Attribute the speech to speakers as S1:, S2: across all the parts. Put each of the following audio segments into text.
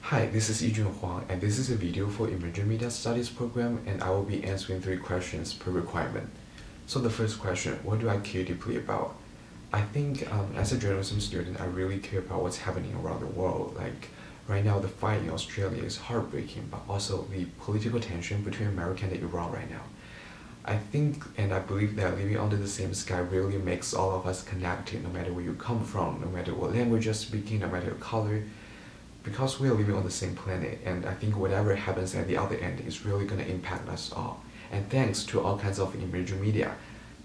S1: Hi, this is Yijun Huang, and this is a video for Emerging Media Studies program, and I will be answering 3 questions per requirement. So the first question, what do I care deeply about? I think as a journalism student, I really care about what's happening around the world. Like right now, the fight in Australia is heartbreaking, but also the political tension between America and Iran right now. I think and I believe that living under the same sky really makes all of us connected, no matter where you come from, no matter what language you're speaking, no matter your color, because we are living on the same planet, and I think whatever happens at the other end is really going to impact us all. And thanks to all kinds of emerging media,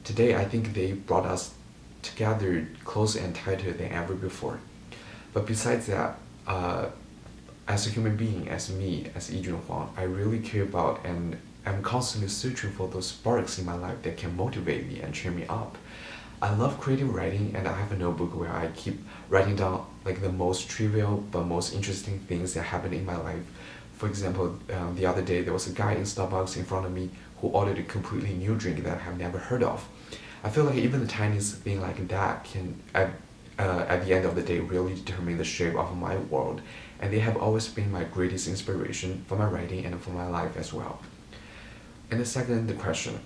S1: today I think they brought us together closer and tighter than ever before. But besides that, as a human being, as me, as Yijun Huang, I really care about and I'm constantly searching for those sparks in my life that can motivate me and cheer me up. I love creative writing, and I have a notebook where I keep writing down like the most trivial but most interesting things that happen in my life. For example, the other day there was a guy in Starbucks in front of me who ordered a completely new drink that I have never heard of. I feel like even the tiniest thing like that can, at the end of the day, really determine the shape of my world, and they have always been my greatest inspiration for my writing and for my life as well. And the second question.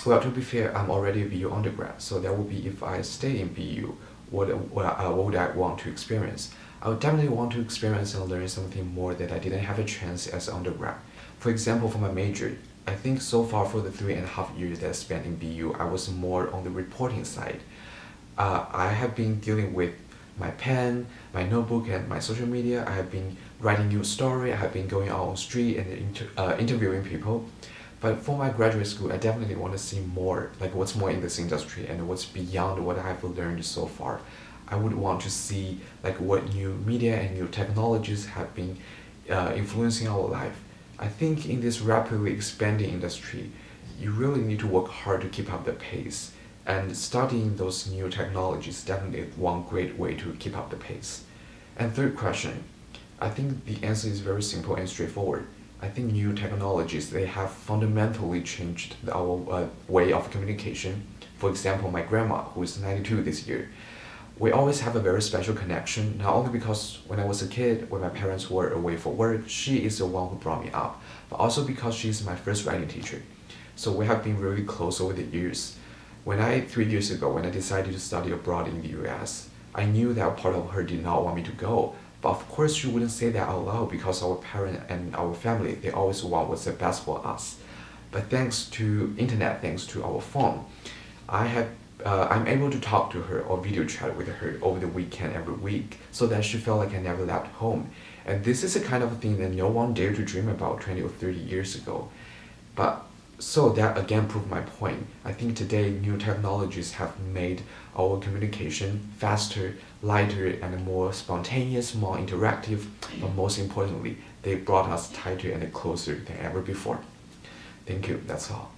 S1: Well, to be fair, I'm already a BU undergrad, so that would be if I stay in BU, what would I want to experience? I would definitely want to experience and learn something more that I didn't have a chance as an undergrad. For example, for my major, I think so far for the 3.5 years that I spent in BU, I was more on the reporting side. I have been dealing with my pen, my notebook, and my social media. I have been writing news story, I have been going out on the street and interviewing people. But for my graduate school, I definitely want to see more, like what's more in this industry and what's beyond what I have learned so far. I would want to see like what new media and new technologies have been influencing our life. I think in this rapidly expanding industry, you really need to work hard to keep up the pace. And studying those new technologies is definitely one great way to keep up the pace. And third question, I think the answer is very simple and straightforward. I think new technologies, they have fundamentally changed our way of communication. For example, my grandma, who is 92 this year, we always have a very special connection, not only because when I was a kid, when my parents were away for work, she is the one who brought me up, but also because she's my first writing teacher. So we have been really close over the years. 3 years ago, when I decided to study abroad in the US, I knew that part of her did not want me to go. But of course, she wouldn't say that out loud because our parents and our family, they always want what's the best for us. But thanks to internet, thanks to our phone, I'm able to talk to her or video chat with her over the weekend every week, so that she felt like I never left home. And this is a kind of thing that no one dared to dream about 20 or 30 years ago. But so that again proved my point. I think today new technologies have made our communication faster, lighter, and more spontaneous, more interactive, but most importantly, they brought us tighter and closer than ever before. Thank you, that's all.